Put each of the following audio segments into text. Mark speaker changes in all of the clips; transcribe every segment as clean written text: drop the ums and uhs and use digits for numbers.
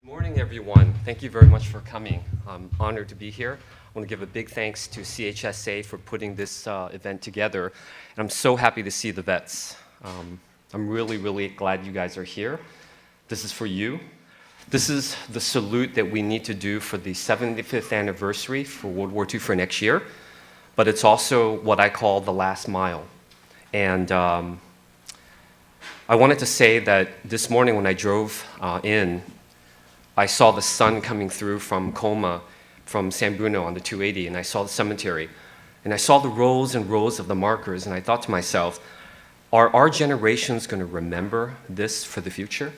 Speaker 1: Good morning, everyone. Thank you very much for coming. I'm honored to be here. I want to give a big thanks to CHSA for putting this event together. And I'm so happy to see the vets. I'm really glad you guys are here. This is for you. This is the salute that we need to do for the 75th anniversary for World War II for next year. But it's also what I call the last mile. And I wanted to say that this morning when I drove in, I saw the sun coming through from Coma, from San Bruno on the 280, and I saw the cemetery. And I saw the rows and rows of the markers, and I thought to myself, are our generations going to remember this for the future?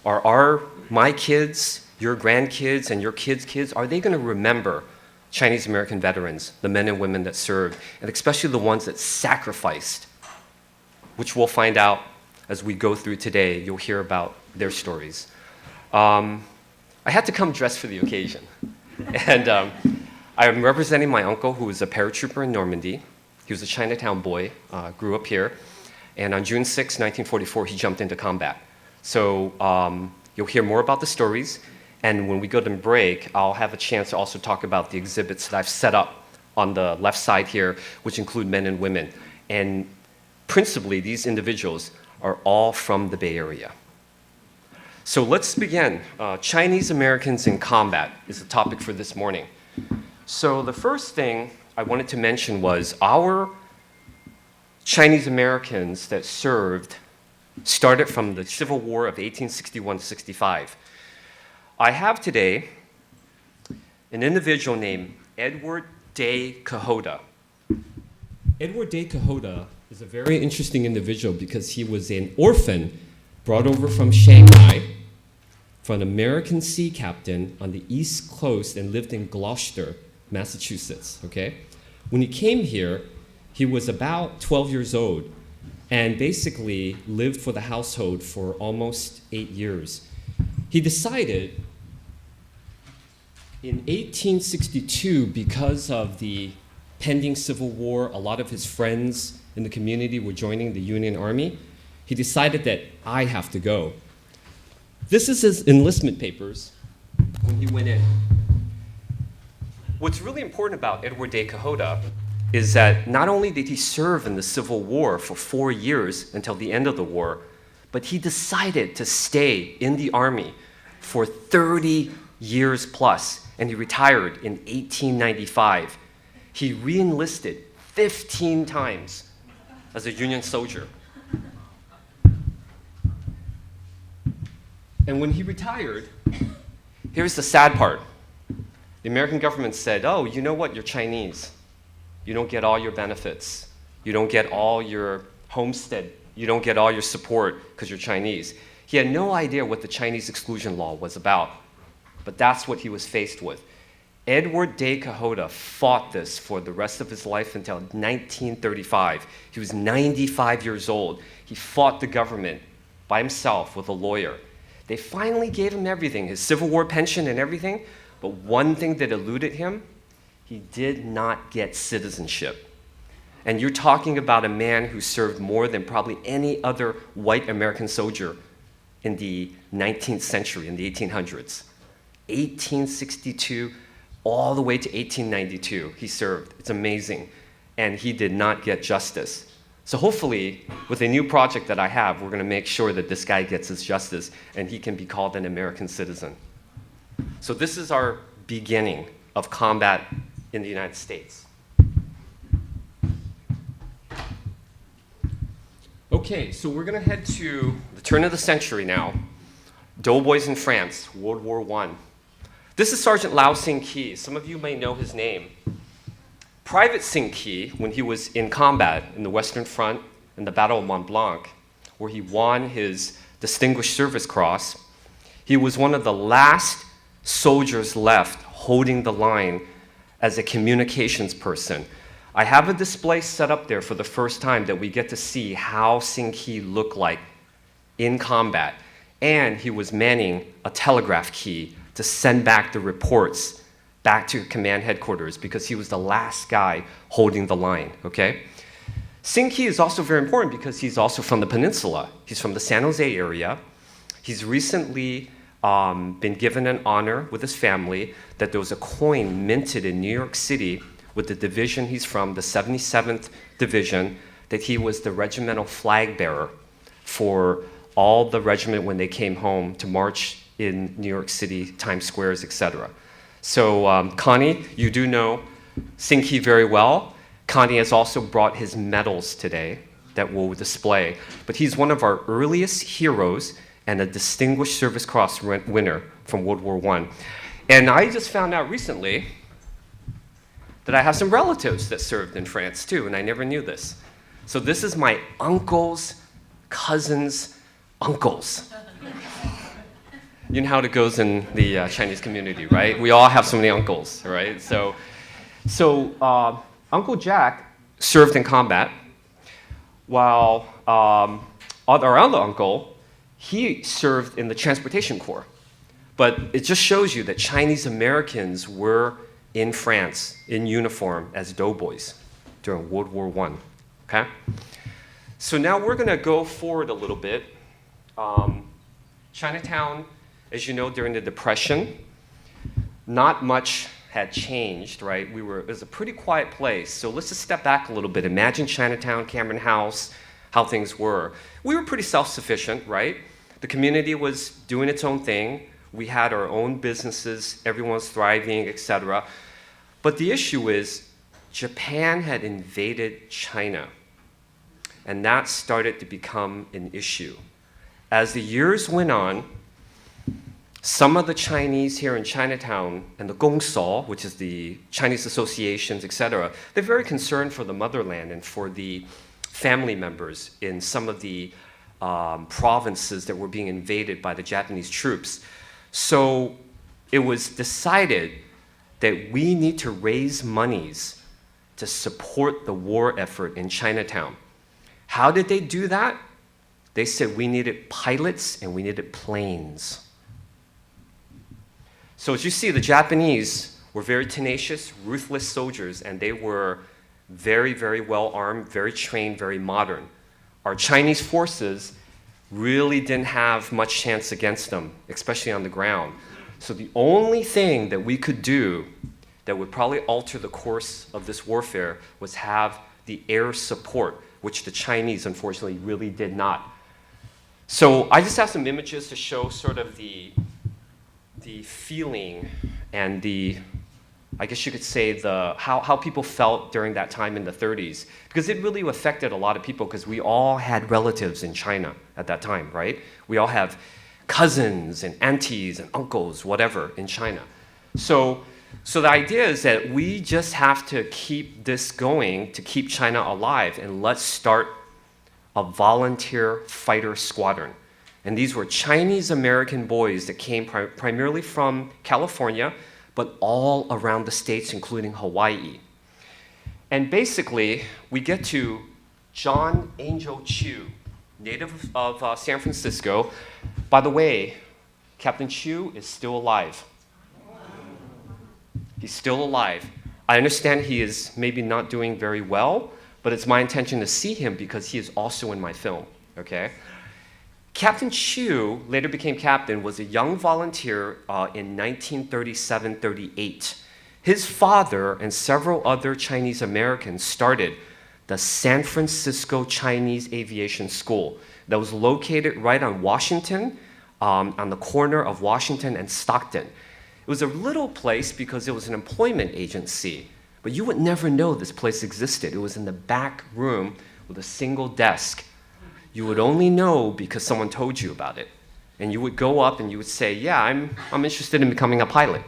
Speaker 1: Are my kids, your grandkids, and your kids' kids, are they going to remember Chinese American veterans, the men and women that served, and especially the ones that sacrificed, which we'll find out as we go through today. You'll hear about their stories. I had to come dressed for the occasion. And I'm representing my uncle, who was a paratrooper in Normandy. He was a Chinatown boy, grew up here. And on June 6, 1944, he jumped into combat. So you'll hear more about the stories. And when we go to break, I'll have a chance to also talk about the exhibits that I've set up on the left side here, which include men and women. And principally, these individuals are all from the Bay Area. So let's begin. Chinese Americans in combat is the topic for this morning. So the first thing I wanted to mention was our Chinese Americans that served started from the Civil War of 1861 to 65. I have today an individual named Edward de Quijota. Edward de Quijota is a very interesting individual because he was an orphan brought over from Shanghai for an American sea captain on the East Coast and lived in Gloucester, Massachusetts, okay? When he came here, he was about 12 years old and basically lived for the household for almost 8 years. He decided in 1862, because of the pending Civil War, a lot of his friends in the community were joining the Union Army. He decided that I have to go. This is his enlistment papers when he went in. What's really important about Edward de Quijota is that not only did he serve in the Civil War for 4 years until the end of the war, but he decided to stay in the Army for 30 years plus, and he retired in 1895. He re-enlisted 15 times as a Union soldier. And when he retired, here's the sad part. The American government said, oh, you know what, you're Chinese. You don't get all your benefits. You don't get all your homestead. You don't get all your support because you're Chinese. He had no idea what the Chinese exclusion law was about, but that's what he was faced with. Edward de Quijota fought this for the rest of his life until 1935. He was 95 years old. He fought the government by himself with a lawyer. They finally gave him everything, his Civil War pension and everything, but one thing that eluded him, he did not get citizenship. And you're talking about a man who served more than probably any other white American soldier in the 19th century, in the 1800s. 1862 all the way to 1892, he served. It's amazing. And he did not get justice. So hopefully, with a new project that I have, we're going to make sure that this guy gets his justice and he can be called an American citizen. So this is our beginning of combat in the United States. Okay, so we're going to head to the turn of the century now. Doughboys in France, World War I. This is Sergeant Lau Sing-Ki. Some of you may know his name. Private Sing-Ki, when he was in combat in the Western Front in the Battle of Mont Blanc, where he won his Distinguished Service Cross, he was one of the last soldiers left holding the line as a communications person. I have a display set up there for the first time that we get to see how Sing-Ki looked like in combat. And he was manning a telegraph key to send back the reports back to command headquarters because he was the last guy holding the line, okay? Sing-Ki is also very important because he's also from the peninsula. He's from the San Jose area. He's recently been given an honor with his family that there was a coin minted in New York City with the division he's from, the 77th Division, that he was the regimental flag bearer for all the regiment when they came home to march in New York City, Times Squares, etc. So Connie, you do know Sing-Ki very well. Connie has also brought his medals today that we'll display. But he's one of our earliest heroes and a Distinguished Service Cross winner from World War I. And I just found out recently that I have some relatives that served in France too, and I never knew this. So this is my uncle's cousin's uncles. You know how it goes in the Chinese community, right? We all have so many uncles, right? So Uncle Jack served in combat, while our other uncle, he served in the Transportation Corps. But it just shows you that Chinese Americans were in France in uniform as doughboys during World War I, okay? So now we're gonna go forward a little bit. Chinatown, as you know, during the Depression, not much had changed, right? It was a pretty quiet place. So let's just step back a little bit. Imagine Chinatown, Cameron House, how things were. We were pretty self-sufficient, right? The community was doing its own thing. We had our own businesses, everyone's thriving, etc. But the issue is, Japan had invaded China, and that started to become an issue. As the years went on, some of the Chinese here in Chinatown and the Gongso, which is the Chinese associations, etc., they're very concerned for the motherland and for the family members in some of the provinces that were being invaded by the Japanese troops. So it was decided that we need to raise monies to support the war effort in Chinatown. How did they do that? They said we needed pilots and we needed planes. So as you see, the Japanese were very tenacious, ruthless soldiers, and they were very, very well armed, very trained, very modern. Our Chinese forces really didn't have much chance against them, especially on the ground. So the only thing that we could do that would probably alter the course of this warfare was have the air support, which the Chinese, unfortunately, really did not. So I just have some images to show sort of the feeling and I guess you could say how people felt during that time in the 30s, because it really affected a lot of people because we all had relatives in China at that time, right? We all have cousins and aunties and uncles, whatever, in China. So the idea is that we just have to keep this going to keep China alive, and let's start a volunteer fighter squadron. And these were Chinese American boys that came primarily from California, but all around the states, including Hawaii. And basically, we get to John Angel Chu, native of San Francisco. By the way, Captain Chu is still alive. He's still alive. I understand he is maybe not doing very well, but it's my intention to see him because he is also in my film, okay? Captain Chu, later became captain, was a young volunteer in 1937-38. His father and several other Chinese Americans started the San Francisco Chinese Aviation School that was located right on Washington, on the corner of Washington and Stockton. It was a little place because it was an employment agency, but you would never know this place existed. It was in the back room with a single desk. You would only know because someone told you about it. And you would go up and you would say, yeah, I'm interested in becoming a pilot.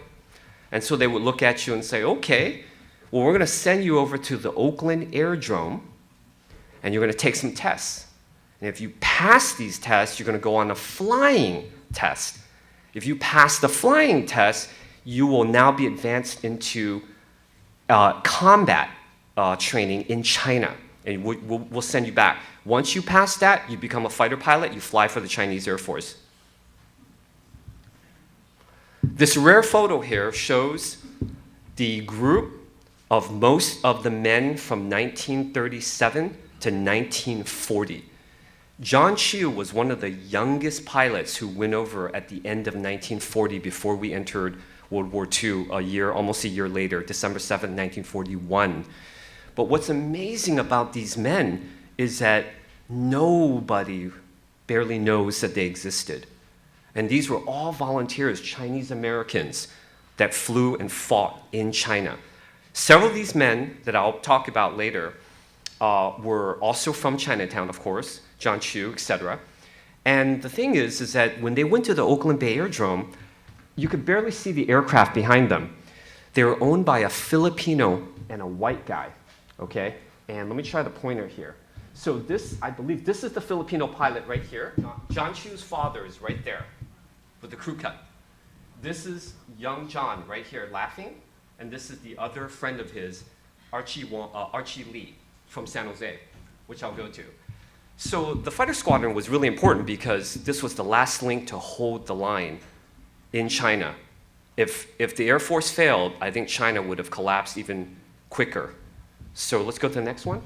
Speaker 1: And so they would look at you and say, okay, well, we're going to send you over to the Oakland Airdrome, and you're going to take some tests. And if you pass these tests, you're going to go on a flying test. If you pass the flying test, you will now be advanced into combat training in China. And we'll send you back. Once you pass that, you become a fighter pilot, you fly for the Chinese Air Force. This rare photo here shows the group of most of the men from 1937 to 1940. John Chu was one of the youngest pilots who went over at the end of 1940 before we entered World War II, almost a year later, December 7th, 1941. But what's amazing about these men is that nobody barely knows that they existed. And these were all volunteers, Chinese Americans, that flew and fought in China. Several of these men that I'll talk about later were also from Chinatown, of course, John Chu, etc. And the thing is that when they went to the Oakland Bay Airdrome, you could barely see the aircraft behind them. They were owned by a Filipino and a white guy, okay? And let me try the pointer here. So this, I believe, this is the Filipino pilot right here. John Chu's father is right there with the crew cut. This is young John right here laughing, and this is the other friend of his, Archie Lee from San Jose, which I'll go to. So the fighter squadron was really important because this was the last link to hold the line in China. If the Air Force failed, I think China would have collapsed even quicker. So let's go to the next one.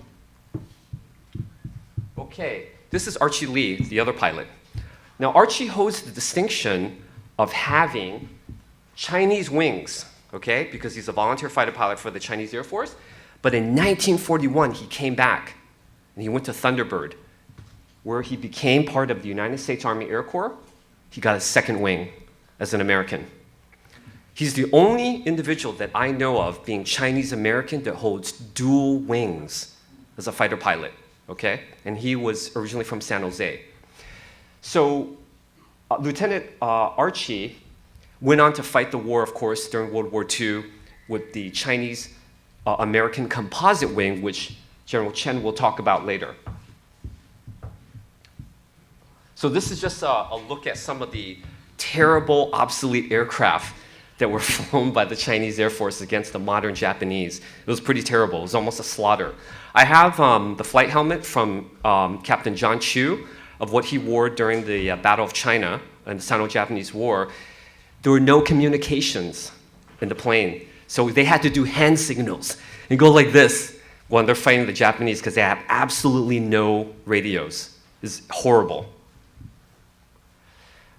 Speaker 1: Okay, this is Archie Lee, the other pilot. Now Archie holds the distinction of having Chinese wings, okay, because he's a volunteer fighter pilot for the Chinese Air Force. But in 1941, he came back and he went to Thunderbird, where he became part of the United States Army Air Corps. He got a second wing as an American. He's the only individual that I know of being Chinese American that holds dual wings as a fighter pilot, okay? And he was originally from San Jose. So Lieutenant Archie went on to fight the war, of course, during World War II with the Chinese American Composite Wing, which General Chen will talk about later. So this is just a look at some of the terrible, obsolete aircraft that were flown by the Chinese Air Force against the modern Japanese. It was pretty terrible. It was almost a slaughter. I have the flight helmet from Captain John Chu of what he wore during the Battle of China and the Sino-Japanese War. There were no communications in the plane. So they had to do hand signals and go like this when they're fighting the Japanese because they have absolutely no radios. It's horrible.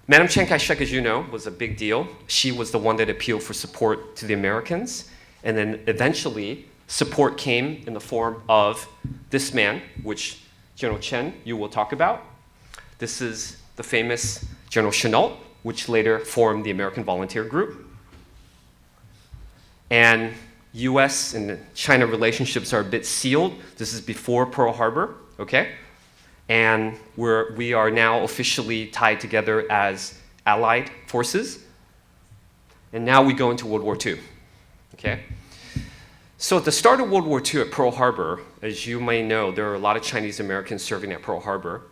Speaker 1: Madam Chiang Kai-shek, as you know, was a big deal. She was the one that appealed for support to the Americans. And then eventually, support came in the form of this man, which General Chen, you will talk about. This is the famous General Chennault, which later formed the American Volunteer Group. And US and China relationships are a bit sealed. This is before Pearl Harbor, okay? And we are now officially tied together as allied forces. And now we go into World War II, okay? So at the start of World War II at Pearl Harbor, as you may know, there are a lot of Chinese Americans serving at Pearl Harbor.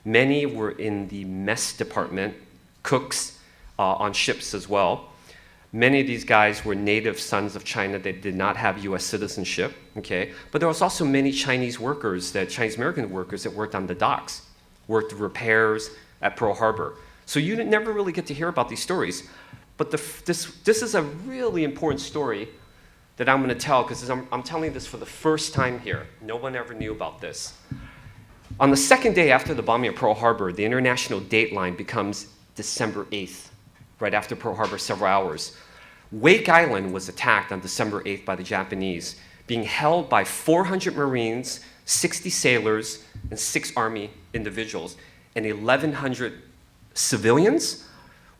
Speaker 1: Many were in the mess department, cooks on ships as well. Many of these guys were native sons of China that did not have US citizenship, okay? But there was also many Chinese workers, Chinese American workers that worked on the docks, worked repairs at Pearl Harbor. So you never really get to hear about these stories. But this is a really important story that I'm gonna tell because I'm telling this for the first time here. No one ever knew about this. On the second day after the bombing of Pearl Harbor, the international date line becomes December 8th. Right after Pearl Harbor, several hours. Wake Island was attacked on December 8th by the Japanese, being held by 400 Marines, 60 sailors, and 6 Army individuals, and 1,100 civilians,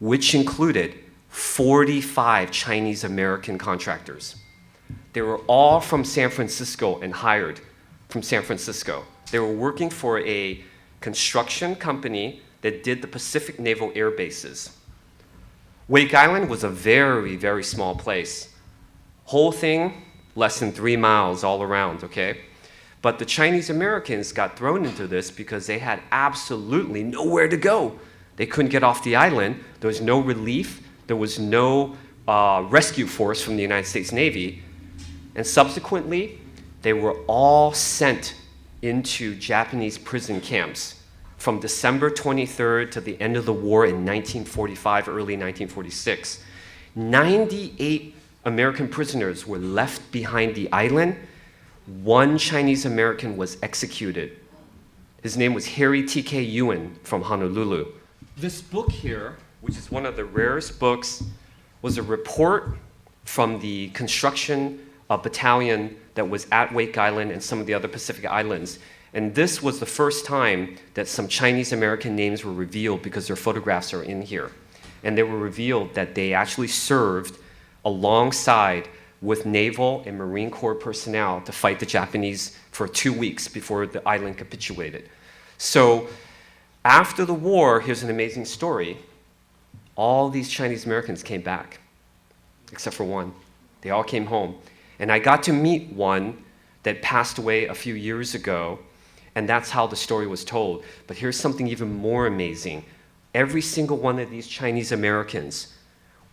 Speaker 1: which included 45 Chinese American contractors. They were all from San Francisco and hired from San Francisco. They were working for a construction company that did the Pacific Naval Air Bases. Wake Island was a very, very small place. Whole thing, less than 3 miles all around, okay? But the Chinese Americans got thrown into this because they had absolutely nowhere to go. They couldn't get off the island. There was no relief. There was no rescue force from the United States Navy. And subsequently, they were all sent into Japanese prison camps from December 23rd to the end of the war in 1945, early 1946. 98 American prisoners were left behind the island. 1 Chinese American was executed. His name was Harry T.K. Ewan from Honolulu. This book here, which is one of the rarest books, was a report from the construction battalion that was at Wake Island and some of the other Pacific Islands. And this was the first time that some Chinese American names were revealed because their photographs are in here. And they were revealed that they actually served alongside with Naval and Marine Corps personnel to fight the Japanese for 2 weeks before the island capitulated. So after the war, here's an amazing story. All these Chinese Americans came back, except for one. They all came home. And I got to meet one that passed away a few years ago, and that's how the story was told. But here's something even more amazing. Every single one of these Chinese Americans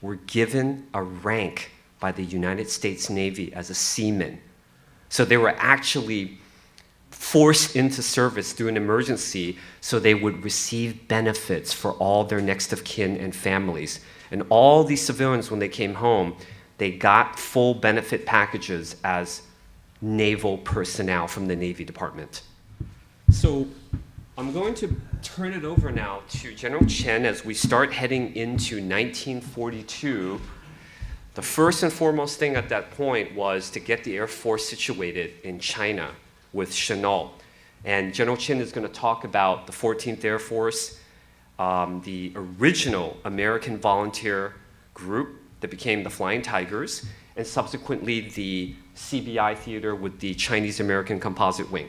Speaker 1: were given a rank by the United States Navy as a seaman. So they were actually forced into service through an emergency so they would receive benefits for all their next of kin and families. And all these civilians, when they came home, they got full benefit packages as naval personnel from the Navy Department. So I'm going to turn it over now to General Chen as we start heading into 1942. The first and foremost thing at that point was to get the Air Force situated in China with Chennault. And General Chen is going to talk about the 14th Air Force, the original American volunteer group that became the Flying Tigers, and subsequently the CBI theater with the Chinese American Composite Wing.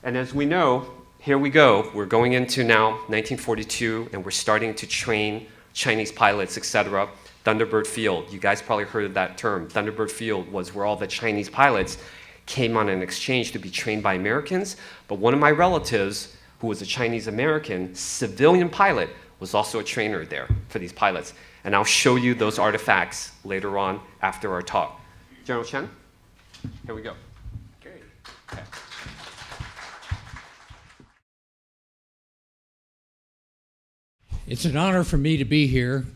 Speaker 1: And as we know, here we go. We're going into now 1942, and we're starting to train Chinese pilots, etc. Thunderbird Field, you guys probably heard of that term. Thunderbird Field was where all the Chinese pilots came on an exchange to be trained by Americans. But one of my relatives, who was a Chinese American civilian pilot, was also a trainer there for these pilots. And I'll show you those artifacts later on after our talk. General Chen, here we go. Okay.
Speaker 2: It's an honor for me to be here,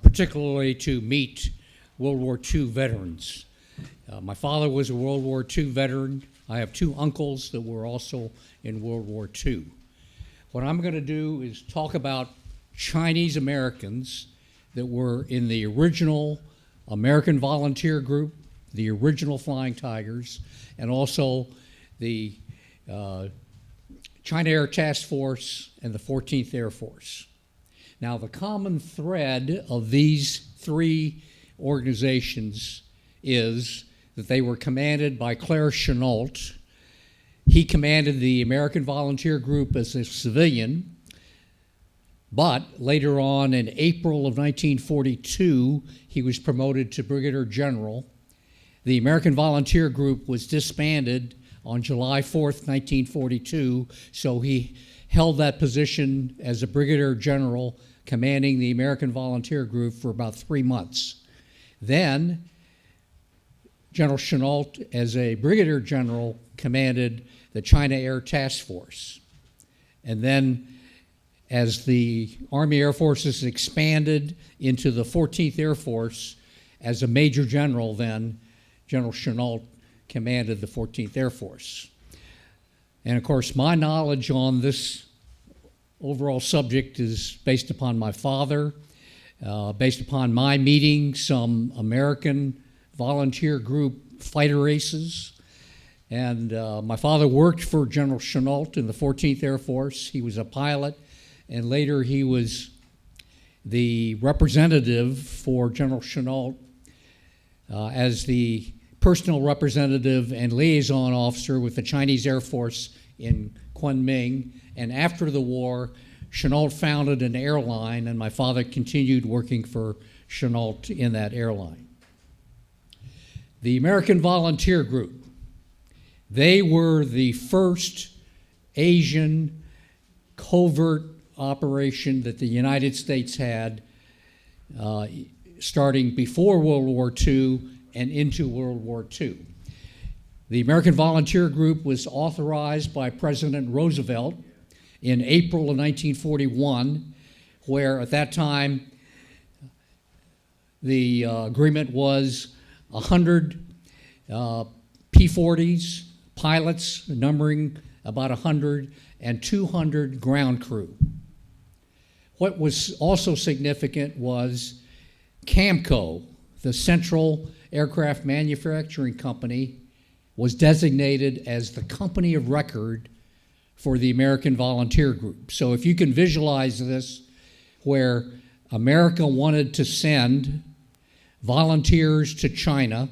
Speaker 2: particularly to meet World War II veterans. My father was a World War II veteran. I have two uncles that were also in World War II. What I'm going to do is talk about Chinese Americans that were in the original American Volunteer Group, the original Flying Tigers, and also the China Air Task Force and the 14th Air Force. Now, the common thread of these three organizations is that they were commanded by Claire Chennault. He commanded the American Volunteer Group as a civilian, but later on in April of 1942, he was promoted to Brigadier General. The American Volunteer Group was disbanded on July 4th, 1942, so he held that position as a Brigadier General commanding the American Volunteer Group for about 3 months. Then, General Chennault, as a Brigadier General, commanded the China Air Task Force. And then, as the Army Air Forces expanded into the 14th Air Force, as a Major General then, General Chennault commanded the 14th Air Force. And of course, my knowledge on this overall subject is based upon my father, based upon my meeting some American volunteer group fighter aces. And my father worked for General Chennault in the 14th Air Force. He was a pilot, and later he was the representative for General Chennault as the personal representative and liaison officer with the Chinese Air Force in Kunming. And after the war, Chennault founded an airline, and my father continued working for Chennault in that airline. The American Volunteer Group, they were the first Asian covert operation that the United States had starting before World War II and into World War II. The American Volunteer Group was authorized by President Roosevelt in April of 1941, where at that time the agreement was 100 P-40s, pilots numbering about 100, and 200 ground crew. What was also significant was CAMCO, the Central Aircraft Manufacturing Company, was designated as the company of record for the American Volunteer Group. So if you can visualize this, where America wanted to send volunteers to China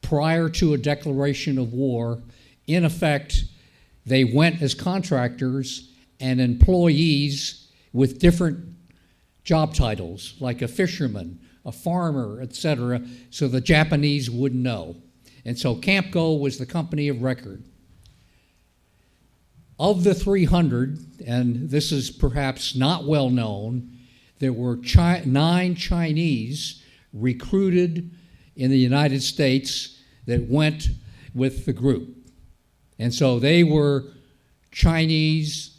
Speaker 2: prior to a declaration of war, in effect, they went as contractors and employees with different job titles, like a fisherman, a farmer, etc., so the Japanese wouldn't know. And so CAMCO was the company of record. Of the 300, and this is perhaps not well known, there were 9 Chinese recruited in the United States that went with the group. And so they were Chinese.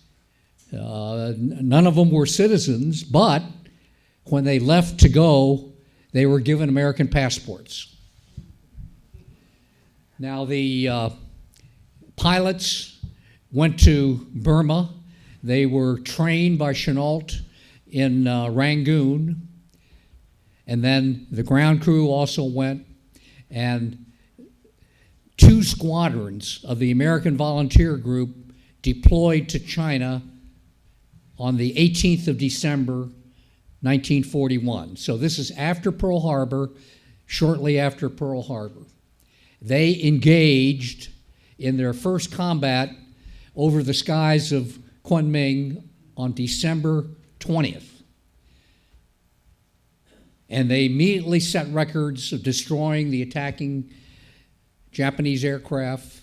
Speaker 2: None of them were citizens, but when they left to go, they were given American passports. Now, the pilots went to Burma. They were trained by Chenault in Rangoon. And then the ground crew also went, and 2 squadrons of the American Volunteer Group deployed to China on the 18th of December, 1941. So this is after Pearl Harbor, shortly after Pearl Harbor. They engaged in their first combat over the skies of Kunming on December 20th. And they immediately set records of destroying the attacking Japanese aircraft.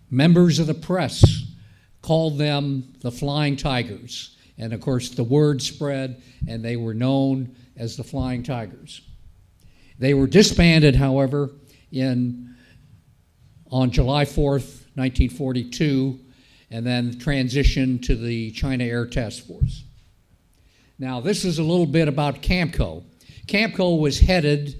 Speaker 2: Members of the press called them the Flying Tigers. And of course, the word spread, and they were known as the Flying Tigers. They were disbanded, however, on July 4th, 1942, and then transitioned to the China Air Task Force. Now, this is a little bit about CAMCO. CAMCO was headed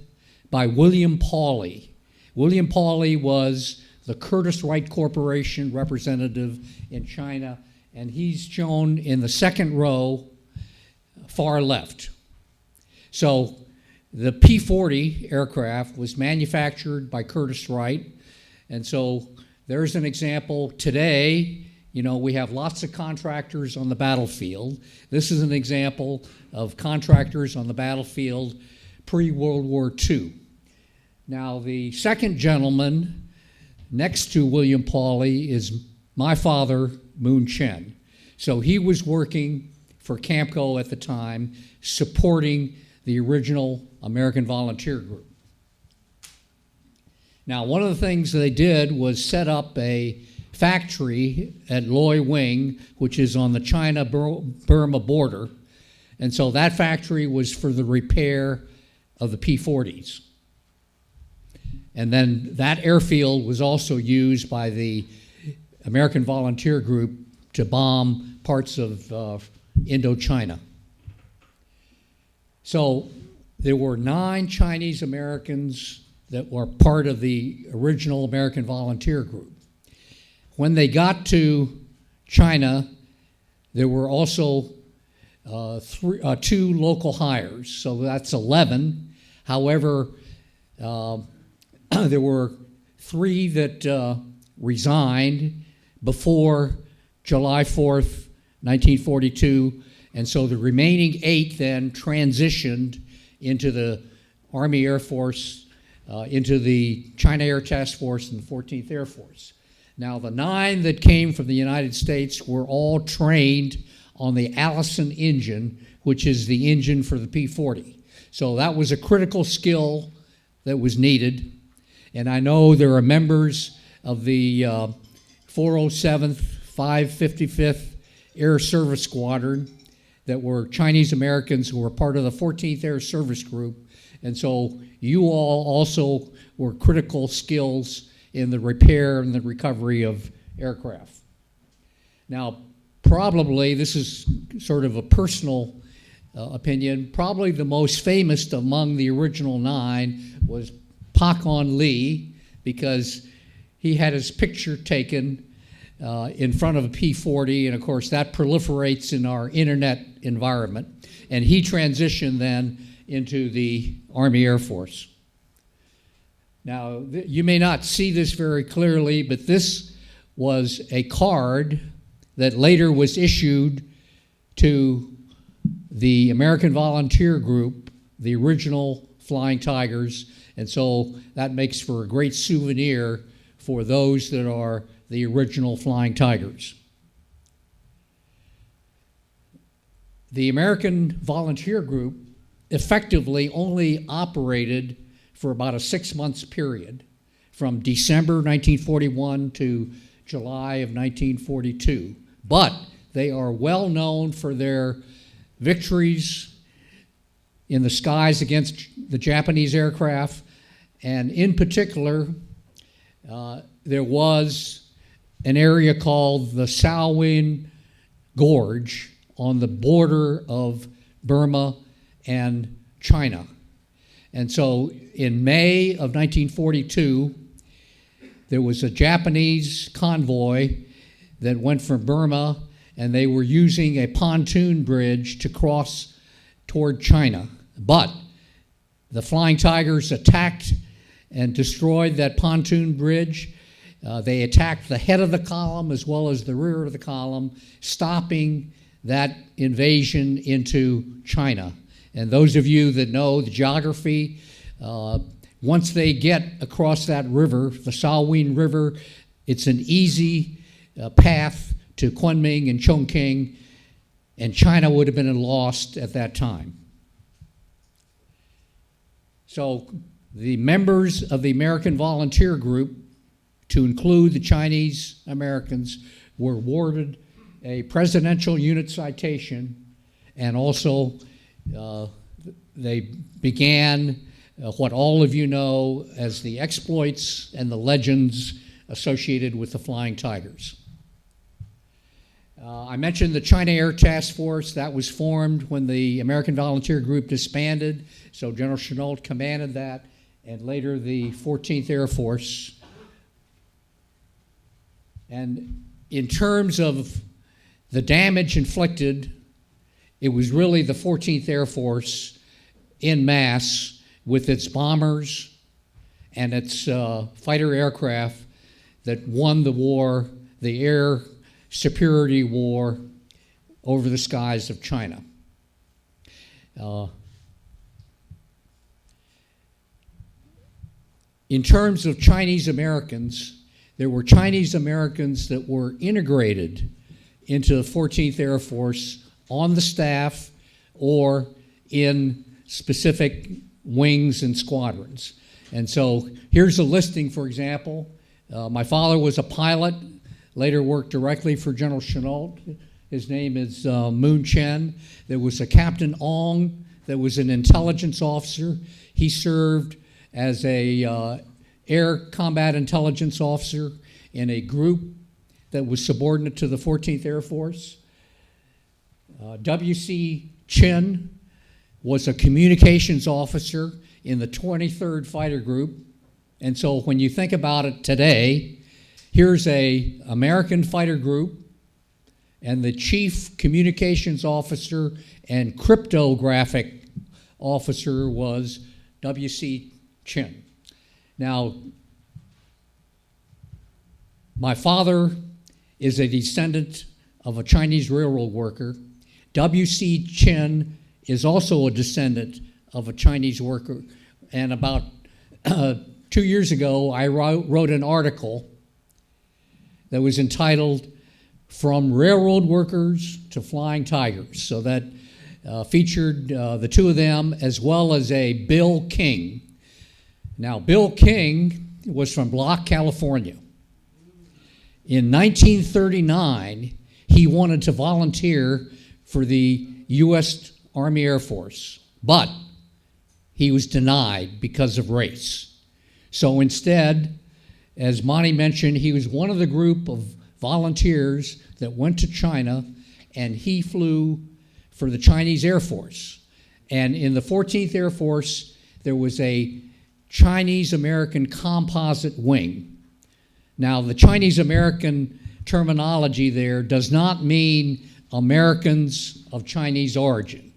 Speaker 2: by William Pawley. William Pawley was the Curtiss-Wright Corporation representative in China, and he's shown in the second row, far left. So the P-40 aircraft was manufactured by Curtiss-Wright, and so there's an example today. You know, we have lots of contractors on the battlefield. This is an example of contractors on the battlefield pre-World War II. Now, the second gentleman next to William Pawley is my father, Moon Chen. So he was working for CAMCO at the time, supporting the original American Volunteer Group. Now, one of the things they did was set up a factory at Loy Wing, which is on the China-Burma border. And so that factory was for the repair of the P-40s. And then that airfield was also used by the American Volunteer Group to bomb parts of Indochina. So there were 9 Chinese Americans that were part of the original American Volunteer Group. When they got to China, there were also 2 local hires, so that's 11. However, there were 3 that resigned before July 4th, 1942, and so the remaining 8 then transitioned into the Army Air Force, into the China Air Task Force and the 14th Air Force. Now, the 9 that came from the United States were all trained on the Allison engine, which is the engine for the P-40. So that was a critical skill that was needed. And I know there are members of the 407th, 555th Air Service Squadron that were Chinese Americans who were part of the 14th Air Service Group. And so you all also were critical skills in the repair and the recovery of aircraft. Now, probably, this is sort of a personal opinion, probably the most famous among the original 9 was Pak On Lee, because he had his picture taken in front of a P-40, and of course that proliferates in our internet environment. And he transitioned then into the Army Air Force. Now, you may not see this very clearly, but this was a card that later was issued to the American Volunteer Group, the original Flying Tigers, and so that makes for a great souvenir for those that are the original Flying Tigers. The American Volunteer Group effectively only operated for about a 6-month period, from December 1941 to July of 1942. But they are well known for their victories in the skies against the Japanese aircraft, and in particular, there was an area called the Salween Gorge on the border of Burma and China. And so in May of 1942, there was a Japanese convoy that went from Burma, and they were using a pontoon bridge to cross toward China. But the Flying Tigers attacked and destroyed that pontoon bridge. They attacked the head of the column as well as the rear of the column, stopping that invasion into China. And those of you that know the geography, once they get across that river, the Salween River, it's an easy path to Kunming and Chongqing, and China would have been lost at that time. So the members of the American Volunteer Group, to include the Chinese Americans, were awarded a Presidential Unit Citation, and also they began what all of you know as the exploits and the legends associated with the Flying Tigers. I mentioned the China Air Task Force. That was formed when the American Volunteer Group disbanded, so General Chennault commanded that, and later the 14th Air Force. And in terms of the damage inflicted, it was really the 14th Air Force en masse with its bombers and its fighter aircraft that won the war, the air superiority war over the skies of China. In terms of Chinese Americans, there were Chinese Americans that were integrated into the 14th Air Force on the staff or in specific wings and squadrons. And so here's a listing, for example. My father was a pilot, later worked directly for General Chennault. His name is Moon Chen. There was a Captain Ong that was an intelligence officer. He served as a air combat intelligence officer in a group that was subordinate to the 14th Air Force. W.C. Chen was a communications officer in the 23rd Fighter Group. And so when you think about it today, here's a American fighter group, and the chief communications officer and cryptographic officer was W.C. Chen. Now, my father is a descendant of a Chinese railroad worker. W.C. Chen is also a descendant of a Chinese worker. And about 2 years ago, I wrote an article that was entitled From Railroad Workers to Flying Tigers. So that featured the two of them as well as a Bill King. Now, Bill King was from Block, California. In 1939, he wanted to volunteer for the U.S. Army Air Force, but he was denied because of race. So instead, as Monty mentioned, he was one of the group of volunteers that went to China, and he flew for the Chinese Air Force. And in the 14th Air Force, there was a Chinese-American composite wing. Now, the Chinese-American terminology there does not mean Americans of Chinese origin.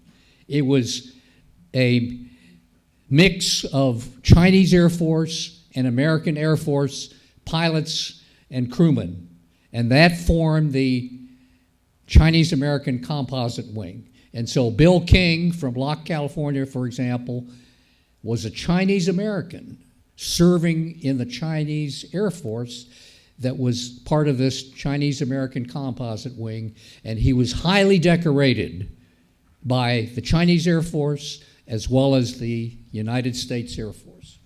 Speaker 2: It was a mix of Chinese Air Force and American Air Force pilots and crewmen, and that formed the Chinese American Composite Wing. And so Bill King from Locke, California, for example, was a Chinese American serving in the Chinese Air Force that was part of this Chinese American Composite Wing, and he was highly decorated by the Chinese Air Force as well as the United States Air Force.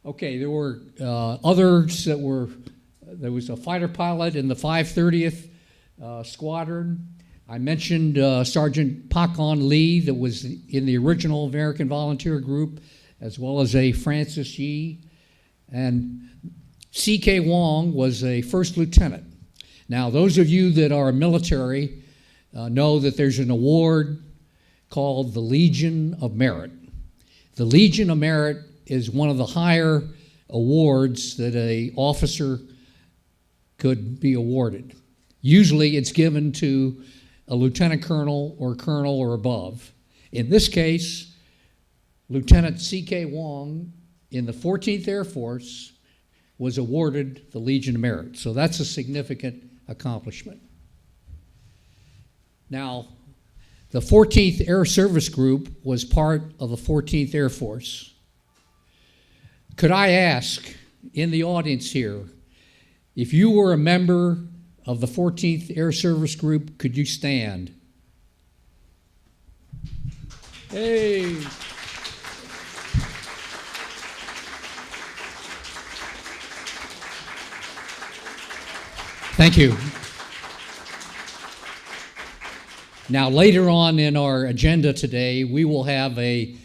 Speaker 2: Okay, there were others that were, there was a fighter pilot in the 530th Squadron. I mentioned Sergeant Pak-on Lee that was in the original American Volunteer Group, as well as a Francis Yi. And C.K. Wong was a first lieutenant. Now, those of you that are military know that there's an award called the Legion of Merit. The Legion of Merit is one of the higher awards that an officer could be awarded. Usually it's given to a lieutenant colonel or above. In this case, Lieutenant C.K. Wong in the 14th Air Force was awarded the Legion of Merit. So that's a significant accomplishment. Now, the 14th Air Service Group was part of the 14th Air Force. Could I ask in the audience here, if you were a member of the 14th Air Service Group, could you stand? Hey. Thank you. Now, later on in our agenda today, we will have a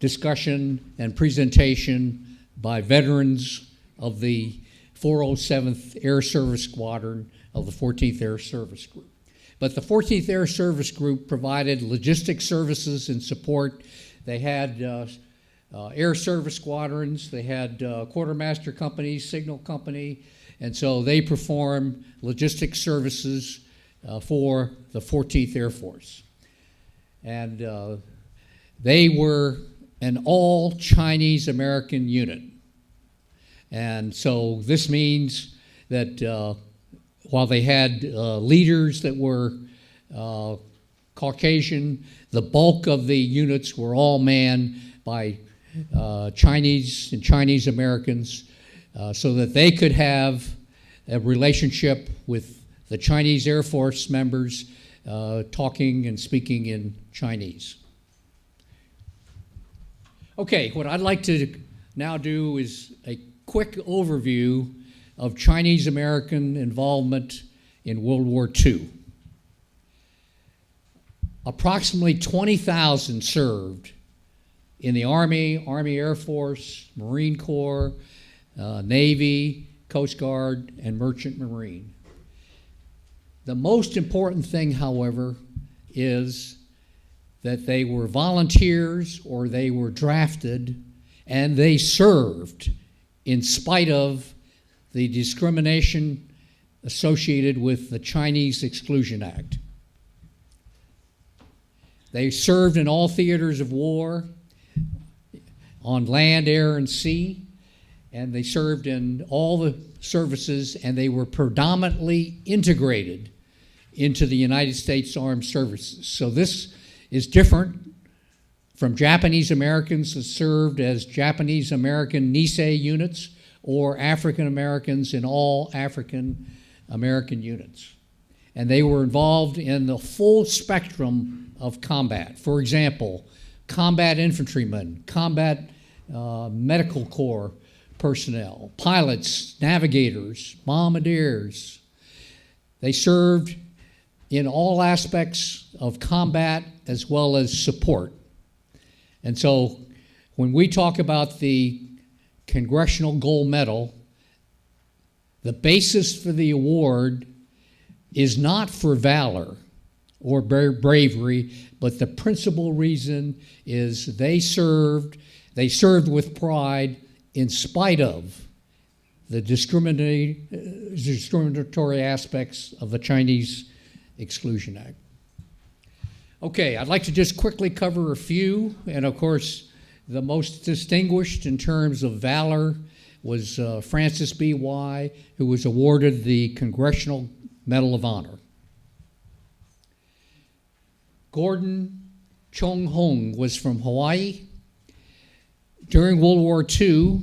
Speaker 2: discussion and presentation by veterans of the 407th Air Service Squadron of the 14th Air Service Group. But the 14th Air Service Group provided logistics services and support. They had air service squadrons, they had quartermaster companies, signal company, and so they performed logistics services for the 14th Air Force. And they were an all Chinese American unit. And so this means that while they had leaders that were Caucasian, the bulk of the units were all manned by Chinese and Chinese Americans so that they could have a relationship with the Chinese Air Force members talking and speaking in Chinese. Okay, what I'd like to now do is a quick overview of Chinese American involvement in World War II. Approximately 20,000 served in the Army, Army Air Force, Marine Corps, Navy, Coast Guard, and Merchant Marine. The most important thing, however, is that they were volunteers or they were drafted and they served in spite of the discrimination associated with the Chinese Exclusion Act. They served in all theaters of war, on land, air, and sea, and they served in all the services, and they were predominantly integrated into the United States Armed Services. So this is different from Japanese Americans that served as Japanese American Nisei units or African Americans in all African American units. And they were involved in the full spectrum of combat. For example, combat infantrymen, combat medical corps personnel, pilots, navigators, bombardiers. They served in all aspects of combat as well as support. And so when we talk about the Congressional Gold Medal, the basis for the award is not for valor or bravery, but the principal reason is they served with pride in spite of the discriminatory aspects of the Chinese Exclusion Act. Okay, I'd like to just quickly cover a few, and of course, the most distinguished in terms of valor was Francis B. Y., who was awarded the Congressional Medal of Honor. Gordon Chung Hong was from Hawaii. During World War II,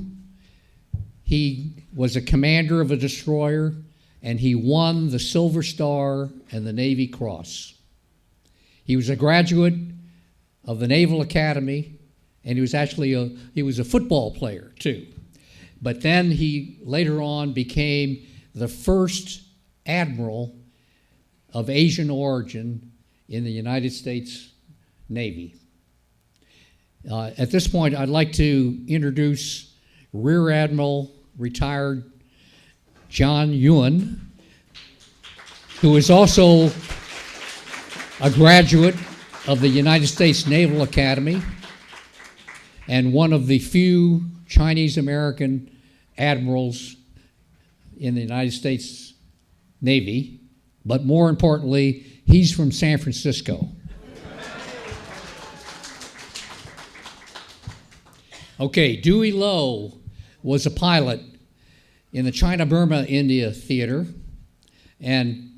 Speaker 2: he was a commander of a destroyer, and he won the Silver Star and the Navy Cross. He was a graduate of the Naval Academy, and he was actually a football player too. But then he later on became the first admiral of Asian origin in the United States Navy. At this point, I'd like to introduce Rear Admiral retired John Ewan, who is also a graduate of the United States Naval Academy and one of the few Chinese-American admirals in the United States Navy, but more importantly, he's from San Francisco. Okay, Dewey Lowe was a pilot in the China-Burma India Theater, and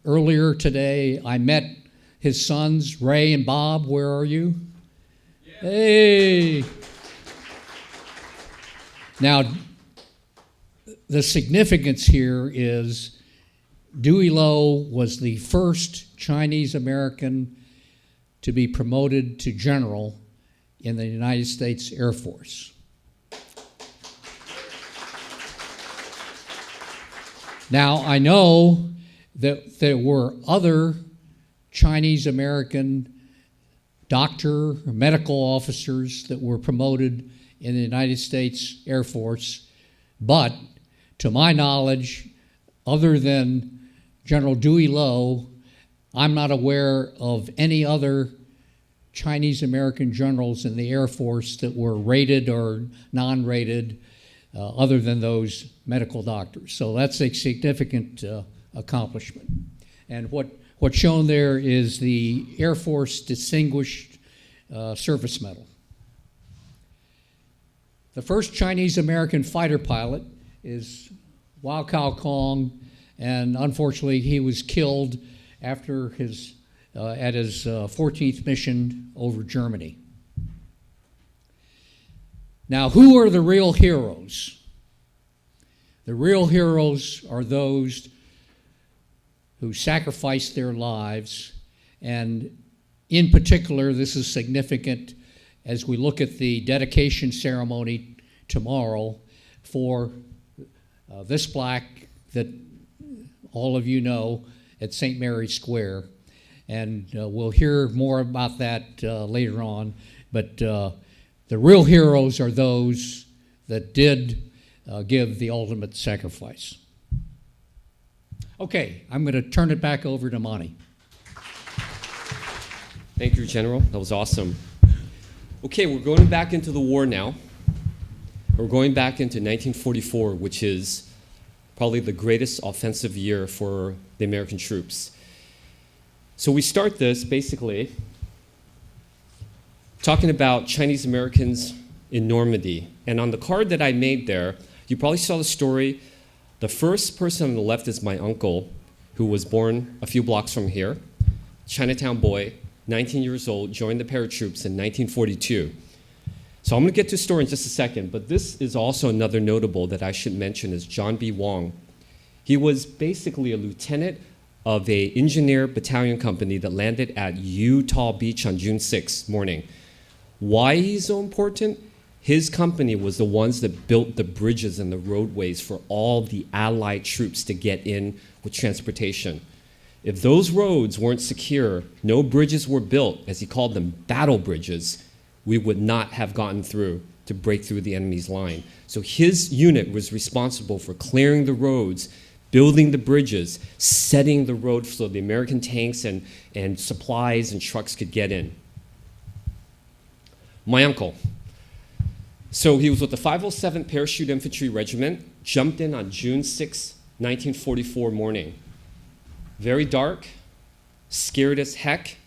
Speaker 2: earlier today, I met his sons, Ray and Bob. Where are you? Yeah. Hey! Now, the significance here is Dewey Lowe was the first Chinese-American to be promoted to general in the United States Air Force. Now, I know that there were other Chinese-American doctor or medical officers that were promoted in the United States Air Force, but to my knowledge, other than General Dewey Lowe, I'm not aware of any other Chinese-American generals in the Air Force that were rated or non-rated other than those medical doctors. So that's a significant accomplishment. And what's shown there is the Air Force Distinguished Service Medal. The first Chinese-American fighter pilot is Wau Kao Kong, and unfortunately he was killed after at his 14th mission over Germany. Now, who are the real heroes? The real heroes are those who sacrificed their lives, and in particular, this is significant as we look at the dedication ceremony tomorrow for this plaque that all of you know at St. Mary's Square. And we'll hear more about that later on. But the real heroes are those that did give the ultimate sacrifice. Okay, I'm going to turn it back over to Monty.
Speaker 1: Thank you, General. That was awesome. Okay, we're going back into the war now. We're going back into 1944, which is probably the greatest offensive year for the American troops. So we start this basically talking about Chinese Americans in Normandy. And on the card that I made there, you probably saw the story. The first person on the left is my uncle, who was born a few blocks from here, Chinatown boy, 19 years old, joined the paratroops in 1942. So I'm going to get to the story in just a second, but this is also another notable that I should mention is John B. Wong. He was basically a lieutenant of an engineer battalion company that landed at Utah Beach on June 6th morning. Why he's so important? His company was the ones that built the bridges and the roadways for all the Allied troops to get in with transportation. If those roads weren't secure, no bridges were built, as he called them, battle bridges, we would not have gotten through to break through the enemy's line. So his unit was responsible for clearing the roads, building the bridges, setting the road so the American tanks and supplies and trucks could get in. My uncle. So he was with the 507th Parachute Infantry Regiment. jumped in on June 6, 1944 morning. Very dark, scared as heck,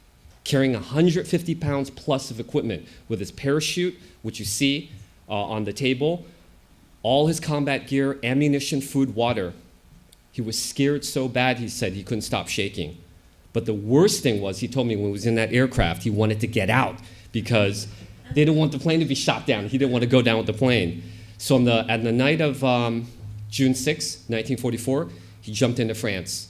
Speaker 1: carrying 150 pounds plus of equipment with his parachute, which you see on the table, all his combat gear, ammunition, food, water. He was scared so bad, he said, he couldn't stop shaking. But the worst thing was, he told me when he was in that aircraft, he wanted to get out because they didn't want the plane to be shot down. He didn't want to go down with the plane. So on the night of June 6, 1944, he jumped into France.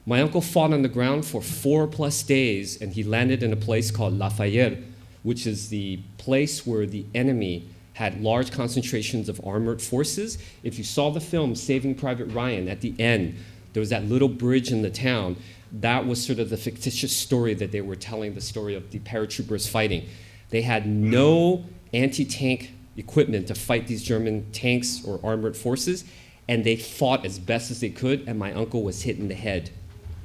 Speaker 1: My uncle fought on the ground for 4+ days, and he landed in a place called Lafayette, which is the place where the enemy had large concentrations of armored forces. If you saw the film Saving Private Ryan, at the end, there was that little bridge in the town. That was sort of the fictitious story that they were telling, the story of the paratroopers fighting. They had no anti-tank equipment to fight these German tanks or armored forces, and they fought as best as they could, and my uncle was hit in the head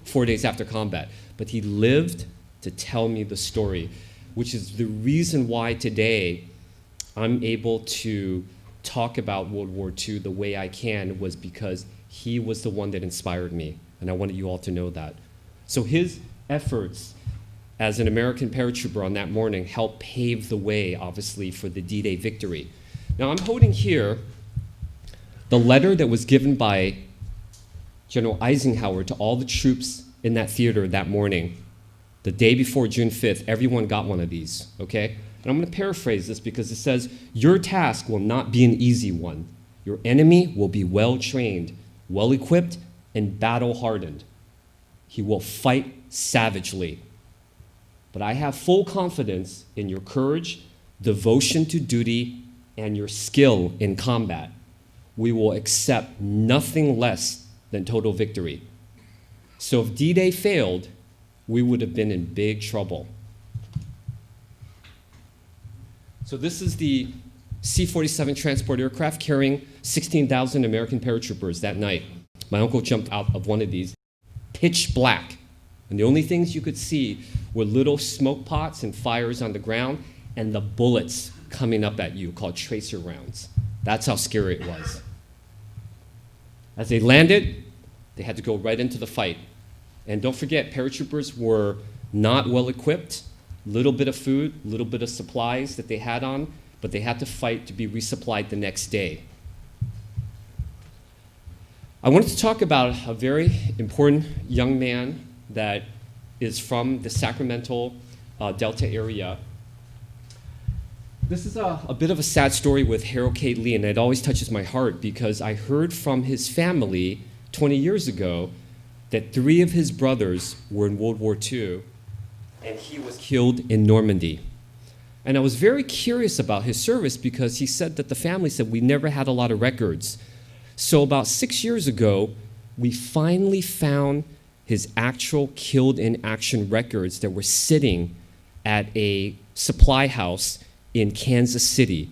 Speaker 1: 4 days after combat. But he lived to tell me the story, which is the reason why today I'm able to talk about World War II the way I can, was because he was the one that inspired me, and I wanted you all to know that. So his efforts as an American paratrooper on that morning helped pave the way, obviously, for the D-Day victory. Now I'm holding here the letter that was given by General Eisenhower to all the troops in that theater that morning. The day before June 5th, everyone got one of these, okay? And I'm going to paraphrase this because it says, your task will not be an easy one. Your enemy will be well-trained, well-equipped, and battle-hardened. He will fight savagely. But I have full confidence in your courage, devotion to duty, and your skill in combat. We will accept nothing less than total victory. So if D-Day failed, we would have been in big trouble. So this is the C-47 transport aircraft carrying 16,000 American paratroopers that night. My uncle jumped out of one of these, pitch black. And the only things you could see were little smoke pots and fires on the ground and the bullets coming up at you, called tracer rounds. That's how scary it was. As they landed, they had to go right into the fight. And don't forget, paratroopers were not well equipped, little bit of food, little bit of supplies that they had on, but they had to fight to be resupplied the next day. I wanted to talk about a very important young man that is from the Sacramento Delta area. This is a bit of a sad story with Harold K. Lee, and it always touches my heart because I heard from his family 20 years ago that 3 of his brothers were in World War II, and he was killed in Normandy. And I was very curious about his service because he said that the family said we never had a lot of records. So about 6 years ago, we finally found his actual killed in action records that were sitting at a supply house in Kansas City.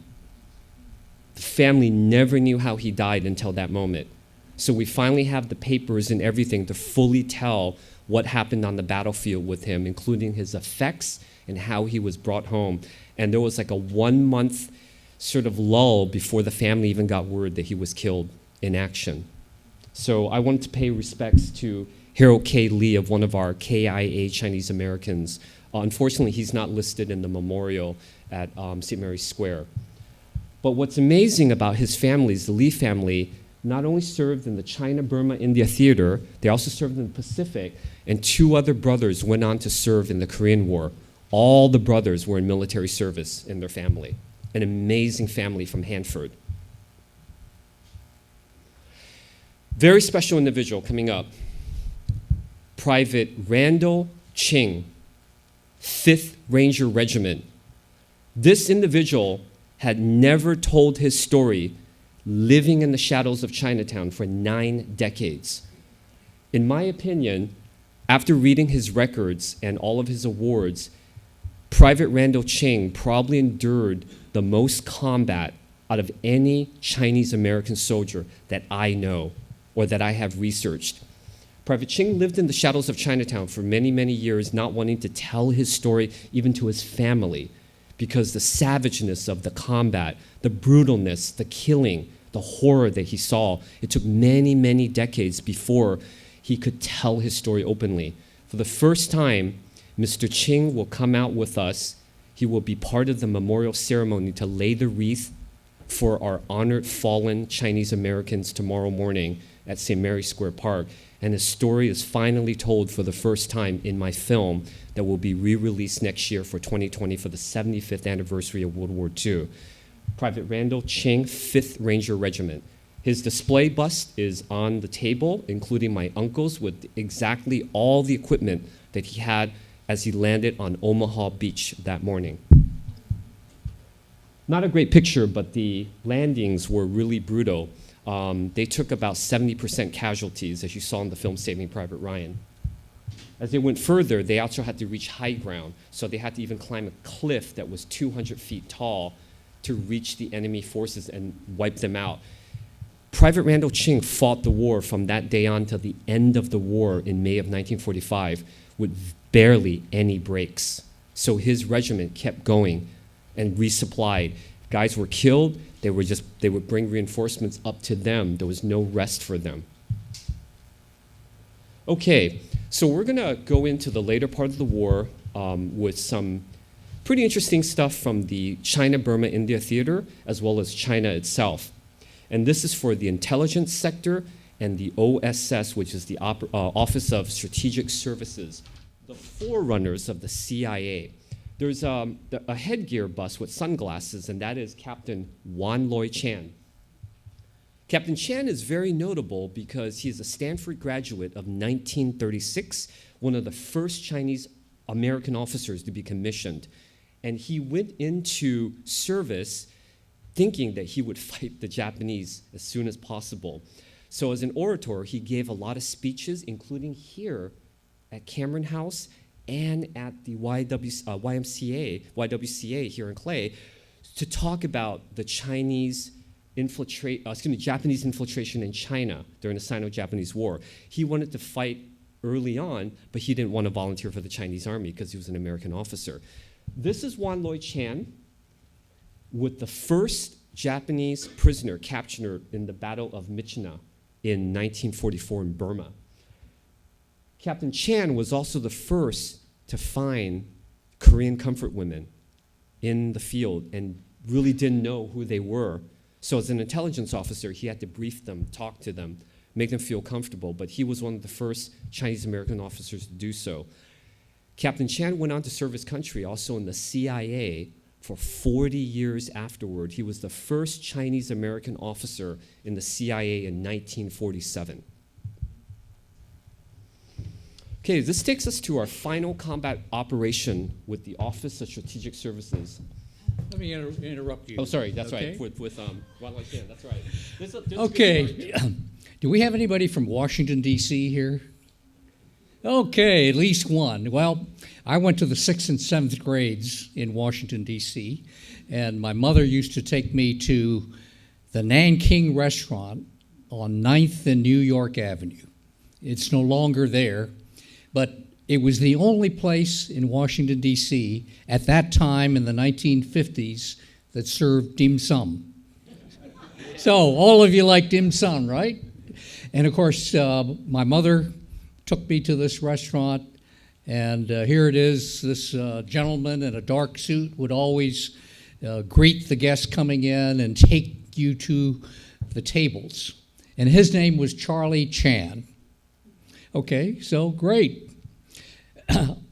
Speaker 1: The family never knew how he died until that moment. So we finally have the papers and everything to fully tell what happened on the battlefield with him, including his effects and how he was brought home. And there was like a 1-month sort of lull before the family even got word that he was killed in action. So I wanted to pay respects to Harold K. Lee of one of our KIA Chinese Americans. Unfortunately, he's not listed in the memorial at St. Mary's Square. But what's amazing about his family is the Lee family not only served in the China-Burma-India theater, they also served in the Pacific, and 2 other brothers went on to serve in the Korean War. All the brothers were in military service in their family. An amazing family from Hanford. Very special individual coming up. Private Randall Ching, 5th Ranger Regiment. This individual had never told his story, living in the shadows of Chinatown for 9 decades. In my opinion, after reading his records and all of his awards, Private Randall Ching probably endured the most combat out of any Chinese American soldier that I know or that I have researched. Private Ching lived in the shadows of Chinatown for many, many years, not wanting to tell his story even to his family, because the savageness of the combat, the brutalness, the killing, the horror that he saw. It took many, many decades before he could tell his story openly. For the first time, Mr. Ching will come out with us. He will be part of the memorial ceremony to lay the wreath for our honored fallen Chinese Americans tomorrow morning at St. Mary's Square Park. And his story is finally told for the first time in my film that will be re-released next year for 2020 for the 75th anniversary of World War II. Private Randall Ching, 5th Ranger Regiment. His display bust is on the table, including my uncle's, with exactly all the equipment that he had as he landed on Omaha Beach that morning. Not a great picture, but the landings were really brutal. They took about 70% casualties, as you saw in the film Saving Private Ryan. As they went further, they also had to reach high ground, so they had to even climb a cliff that was 200 feet tall to reach the enemy forces and wipe them out. Private Randall Ching fought the war from that day on till the end of the war in May of 1945 with barely any breaks. So his regiment kept going and resupplied. Guys were killed, they would bring reinforcements up to them. There was no rest for them. Okay, so we're gonna go into the later part of the war with some pretty interesting stuff from the China-Burma-India theater, as well as China itself. And this is for the intelligence sector and the OSS, which is the Office of Strategic Services, the forerunners of the CIA. There's a headgear bust with sunglasses, and that is Captain Wan Loi Chan. Captain Chan is very notable because he is a Stanford graduate of 1936, one of the first Chinese American officers to be commissioned. And he went into service thinking that he would fight the Japanese as soon as possible. So as an orator, he gave a lot of speeches, including here at Cameron House and at the YWCA here in Clay, to talk about the Japanese infiltration in China during the Sino-Japanese War. He wanted to fight early on, but he didn't want to volunteer for the Chinese army because he was an American officer. This is Wan Loi Chan with the first Japanese prisoner captured in the Battle of Myitkyina in 1944 in Burma. Captain Chan was also the first to find Korean comfort women in the field and really didn't know who they were. So as an intelligence officer, he had to brief them, talk to them, make them feel comfortable, but he was one of the first Chinese American officers to do so. Captain Chan went on to serve his country also in the CIA for 40 years afterward. He was the first Chinese American officer in the CIA in 1947. Okay, this takes us to our final combat operation with the Office of Strategic Services.
Speaker 2: Let me interrupt you.
Speaker 1: Oh, sorry, that's
Speaker 2: okay?
Speaker 1: right, with Wan Loi Chan, that's right.
Speaker 2: Okay, do we have anybody from Washington, D.C. here? Okay, at least one. Well, I went to the 6th and 7th grades in Washington, D.C., and my mother used to take me to the Nanking restaurant on 9th and New York Avenue. It's no longer there, but it was the only place in Washington, D.C. at that time in the 1950s that served dim sum. So all of you like dim sum, right? And of course, my mother took me to this restaurant, and here it is. This gentleman in a dark suit would always greet the guests coming in and take you to the tables. And his name was Charlie Chan. Okay, so great.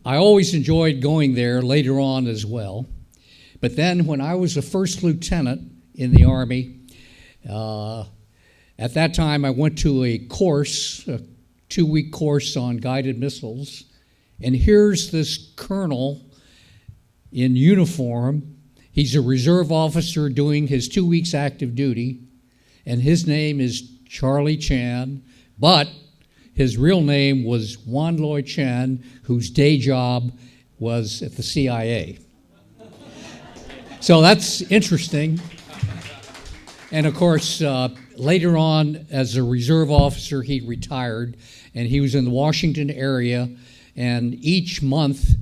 Speaker 2: I always enjoyed going there later on as well. But then when I was a first lieutenant in the Army, at that time I went to a course, a 2-week course on guided missiles, and here's this colonel in uniform. He's a reserve officer doing his 2 weeks active duty, and his name is Charlie Chan, but his real name was Wan Loi Chan, whose day job was at the CIA. So that's interesting. And of course, later on, as a reserve officer, he retired, and he was in the Washington area, and each month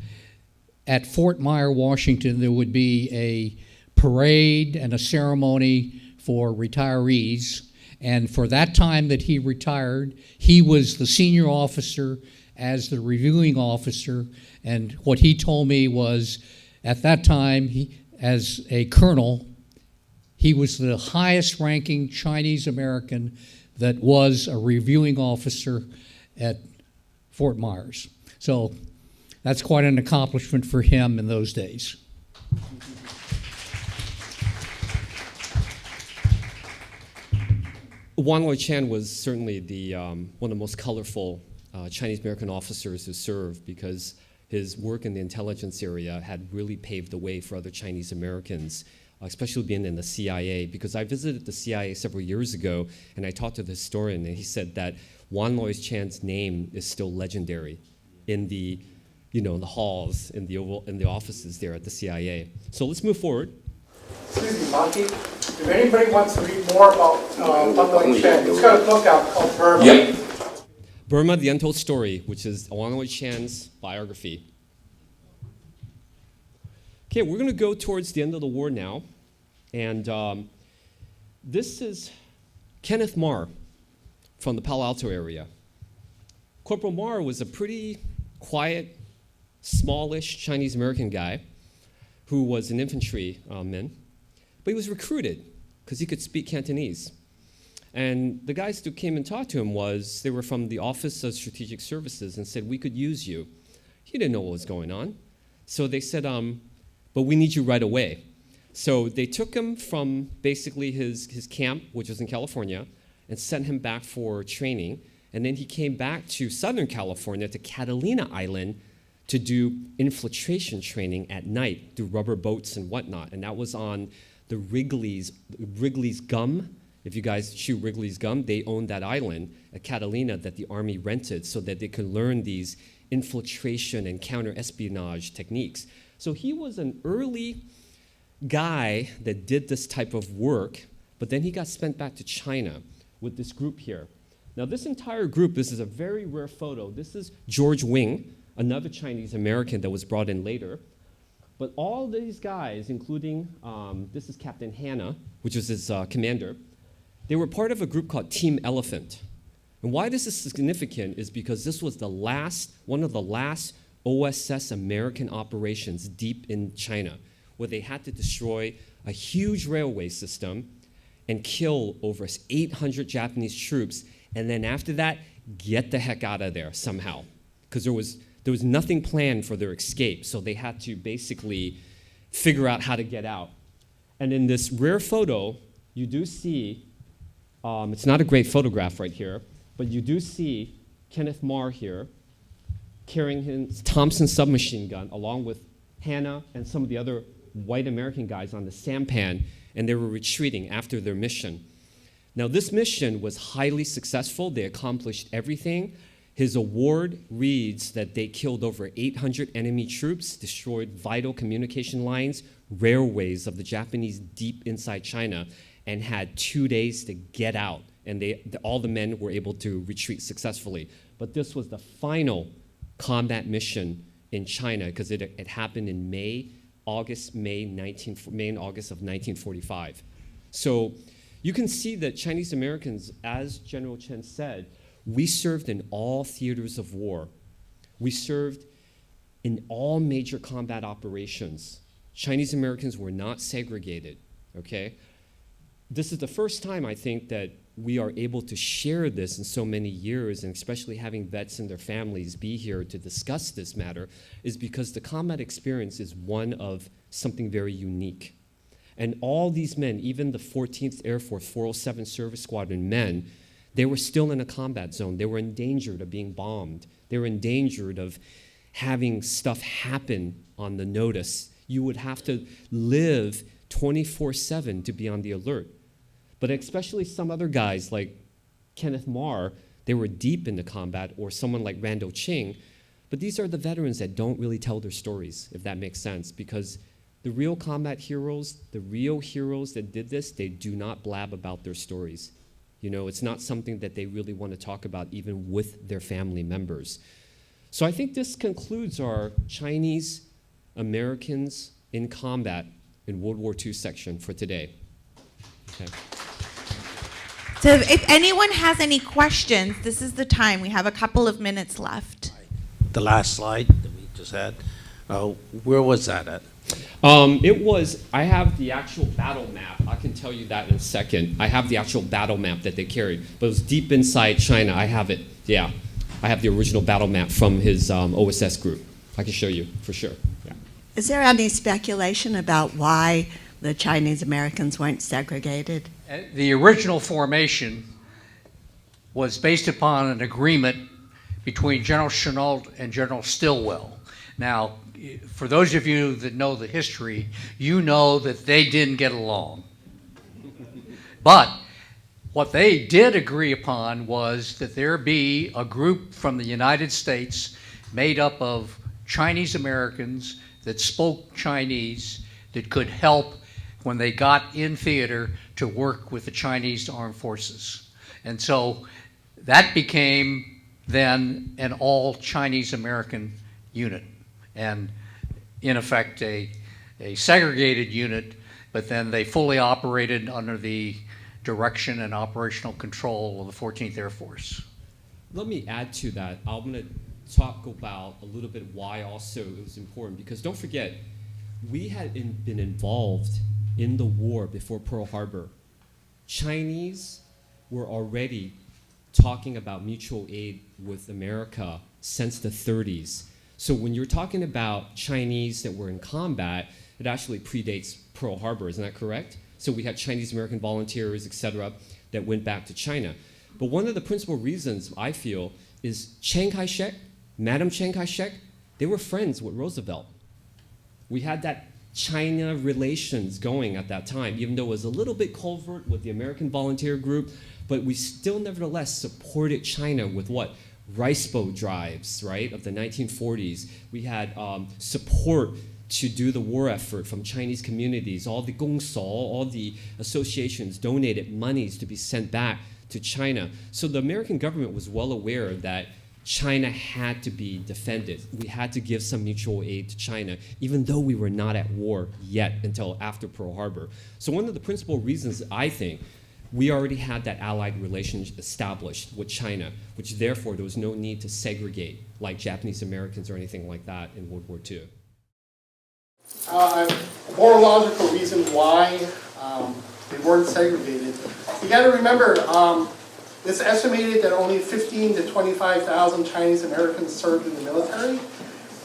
Speaker 2: at Fort Myer, Washington, there would be a parade and a ceremony for retirees. And for that time that he retired, he was the senior officer as the reviewing officer. And what he told me was, at that time, as a colonel, he was the highest ranking Chinese American that was a reviewing officer at Fort Myers. So that's quite an accomplishment for him in those days.
Speaker 1: WWII Chen was certainly one of the most colorful Chinese American officers who served, because his work in the intelligence area had really paved the way for other Chinese Americans, especially being in the CIA. Because I visited the CIA several years ago, and I talked to the historian, and he said that WWII Chan's name is still legendary in the, in the halls, in the offices there at the CIA. So let's move forward.
Speaker 3: Excuse me, Monty. If anybody wants to read more about WWII Chen, he's got a book out called Burma.
Speaker 1: Yep. Burma, The Untold Story, which is WWII Chan's biography. Okay, we're going to go towards the end of the war now. And this is Kenneth Marr from the Palo Alto area. Corporal Marr was a pretty quiet, smallish Chinese-American guy who was an infantryman, but he was recruited because he could speak Cantonese. And the guys who came and talked to him they were from the Office of Strategic Services and said, we could use you. He didn't know what was going on. So they said, but we need you right away. So they took him from basically his camp, which was in California, and sent him back for training. And then he came back to Southern California, to Catalina Island, to do infiltration training at night through rubber boats and whatnot. And that was on the Wrigley's gum. If you guys chew Wrigley's gum, they owned that island at Catalina that the Army rented so that they could learn these infiltration and counter-espionage techniques. So he was an early guy that did this type of work, but then he got sent back to China with this group here. Now this entire group, this is a very rare photo. This is George Wing, another Chinese American that was brought in later. But all these guys, including, this is Captain Hanna, which was his commander, they were part of a group called Team Elephant. And why this is significant is because this was one of the last OSS American operations deep in China, where they had to destroy a huge railway system and kill over 800 Japanese troops, and then after that, get the heck out of there somehow. Because there was nothing planned for their escape, so they had to basically figure out how to get out. And in this rare photo, you do see, it's not a great photograph right here, but you do see Kenneth Marr here carrying his Thompson submachine gun along with Hanna and some of the other white American guys on the sampan, and they were retreating after their mission. Now this mission was highly successful. They accomplished everything. His award reads that they killed over 800 enemy troops, destroyed vital communication lines, railways of the Japanese deep inside China, and had 2 days to get out. And all the men were able to retreat successfully. But this was the final combat mission in China, because it happened in May and August of 1945. So you can see that Chinese Americans, as General Chen said, we served in all theaters of war. We served in all major combat operations. Chinese Americans were not segregated, okay? This is the first time, I think, that we are able to share this in so many years, and especially having vets and their families be here to discuss this matter, is because the combat experience is one of something very unique. And all these men, even the 14th Air Force 407 Service Squadron men, they were still in a combat zone. They were endangered of being bombed. They were endangered of having stuff happen on the notice. You would have to live 24/7 to be on the alert. But especially some other guys like Kenneth Marr, they were deep into combat, or someone like Randall Ching. But these are the veterans that don't really tell their stories, if that makes sense, because the real combat heroes, the real heroes that did this, they do not blab about their stories. You know, it's not something that they really want to talk about even with their family members. So I think this concludes our Chinese Americans in combat in World War II section for today. Okay.
Speaker 4: So if anyone has any questions, this is the time. We have a couple of minutes left.
Speaker 5: The last slide that we just had, where was that at?
Speaker 1: I have the actual battle map. I can tell you that in a second. I have the actual battle map that they carried, but it was deep inside China. I have it, yeah. I have the original battle map from his OSS group. I can show you for sure. Yeah.
Speaker 6: Is there any speculation about why the Chinese Americans weren't segregated?
Speaker 2: The original formation was based upon an agreement between General Chennault and General Stilwell. Now, for those of you that know the history, you know that they didn't get along. But what they did agree upon was that there be a group from the United States made up of Chinese Americans that spoke Chinese that could help when they got in theater to work with the Chinese armed forces. And so that became then an all Chinese American unit, and in effect a segregated unit, but then they fully operated under the direction and operational control of the 14th Air Force.
Speaker 1: Let me add to that. I'm going to talk about a little bit why also it was important, because don't forget, we had been involved in the war before Pearl Harbor. Chinese were already talking about mutual aid with America since the 30s. So when you're talking about Chinese that were in combat, it actually predates Pearl Harbor, isn't that correct? So we had Chinese American volunteers, et cetera, that went back to China. But one of the principal reasons, I feel, is Chiang Kai-shek, Madam Chiang Kai-shek, they were friends with Roosevelt. We had that China relations going at that time, even though it was a little bit covert with the American volunteer group, but we still nevertheless supported China with what? Rice boat drives, right, of the 1940s. We had support to do the war effort from Chinese communities. All the gongso, all the associations donated monies to be sent back to China. So the American government was well aware that China had to be defended. We had to give some mutual aid to China, even though we were not at war yet until after Pearl Harbor. So one of the principal reasons, I think, we already had that allied relationship established with China, which therefore there was no need to segregate like Japanese Americans or anything like that in World War II.
Speaker 3: A more logical reason why they weren't segregated. You got to remember, it's estimated that only 15 to 25,000 Chinese Americans served in the military,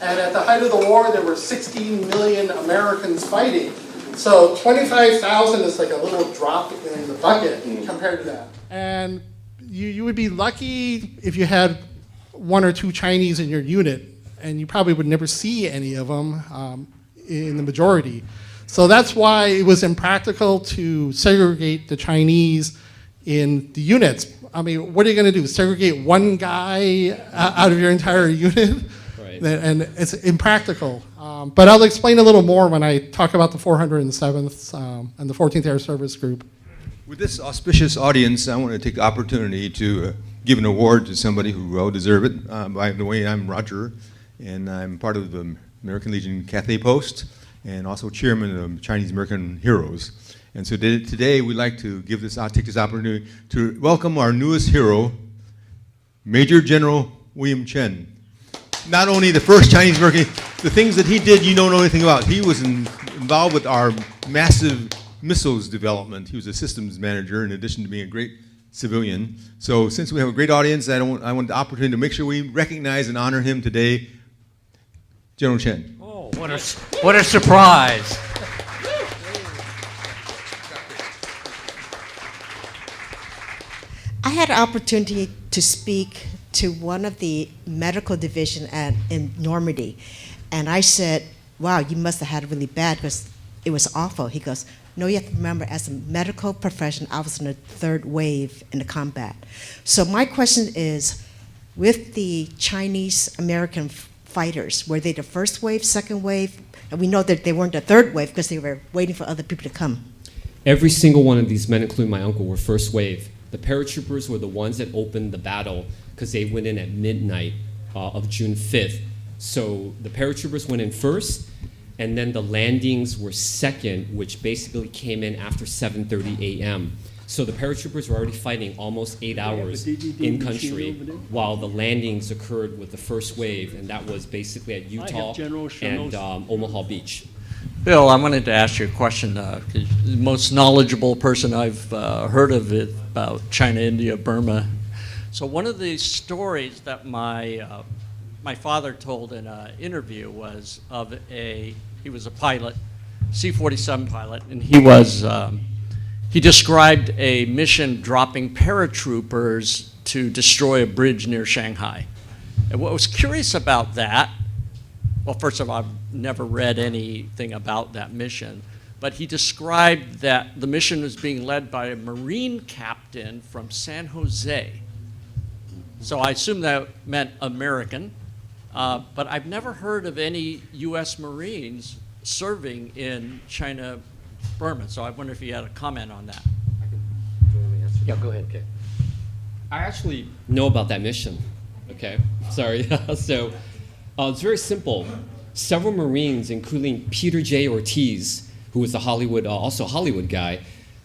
Speaker 3: and at the height of the war, there were 16 million Americans fighting. So 25,000 is like a little drop in the bucket compared to that. And you would be lucky if you had one or two Chinese in your unit, and you probably would never see any of them in the majority. So that's why it was impractical to segregate the Chinese in the units. I mean, what are you going to do? Segregate one guy out of your entire unit? Right. And it's impractical. But I'll explain a little more when I talk about the 407th and the 14th Air Service Group.
Speaker 7: With this auspicious audience, I want to take the opportunity to give an award to somebody who well deserves it. By the way, I'm Roger, and I'm part of the American Legion Cathay Post, and also chairman of Chinese American Heroes. And so today we'd like to take this opportunity to welcome our newest hero, Major General William Chen. Not only the first Chinese American, the things that he did you don't know anything about. He was involved with our massive missiles development. He was a systems manager in addition to being a great civilian. So since we have a great audience, I want the opportunity to make sure we recognize and honor him today. General Chen.
Speaker 2: Oh, what a surprise.
Speaker 6: I had an opportunity to speak to one of the medical division in Normandy, and I said, wow, you must have had it really bad because it was awful. He goes, no, you have to remember, as a medical profession, I was in the third wave in the combat. So my question is, with the Chinese American fighters, were they the first wave, second wave? And we know that they weren't the third wave because they were waiting for other people to come.
Speaker 1: Every single one of these men, including my uncle, were first wave. The paratroopers were the ones that opened the battle because they went in at midnight of June 5th. So the paratroopers went in first, and then the landings were second, which basically came in after 7:30 a.m. So the paratroopers were already fighting almost 8 hours in country while the landings occurred with the first wave, and that was basically at Utah and Omaha Beach.
Speaker 8: Bill, I wanted to ask you a question. 'Cause the most knowledgeable person I've heard of it about China, India, Burma. So one of the stories that my father told in an interview was of he was a pilot, C-47 pilot, and he described a mission dropping paratroopers to destroy a bridge near Shanghai. And what was curious about that, well, first of all, I've never read anything about that mission, but he described that the mission was being led by a Marine captain from San Jose. So I assume that meant American, but I've never heard of any U.S. Marines serving in China, Burma. So I wonder if you had a comment on that.
Speaker 1: Yeah, go ahead. Okay. I actually know about that mission. Okay, sorry. So it's very simple. Several Marines, including Peter J. Ortiz, who was a Hollywood, also a Hollywood guy,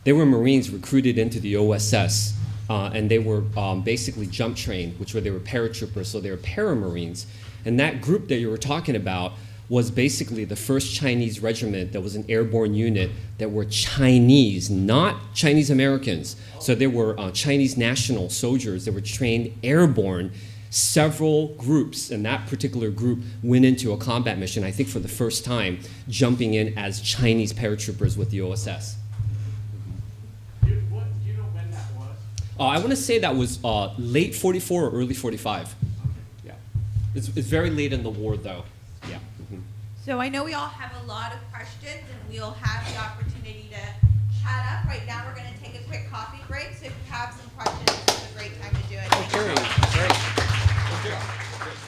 Speaker 1: they were Marines recruited into the OSS, and they were basically jump trained, which were they were paratroopers, so they were paramarines. And that group that you were talking about was basically the first Chinese regiment that was an airborne unit that were Chinese, not Chinese Americans. So they were Chinese national soldiers that were trained airborne. Several groups in that particular group went into a combat mission, I think for the first time, jumping in as Chinese paratroopers with the OSS.
Speaker 8: Do you know when that was?
Speaker 1: I want to say that was late 44 or early 45. Yeah. It's very late in the war, though. Yeah.
Speaker 4: So I know we all have a lot of questions, and we'll have the opportunity to chat up. Right now, we're going to take a quick coffee break. So if you have some questions, this is a great time to do it.
Speaker 8: Okay, great.
Speaker 1: Thank you.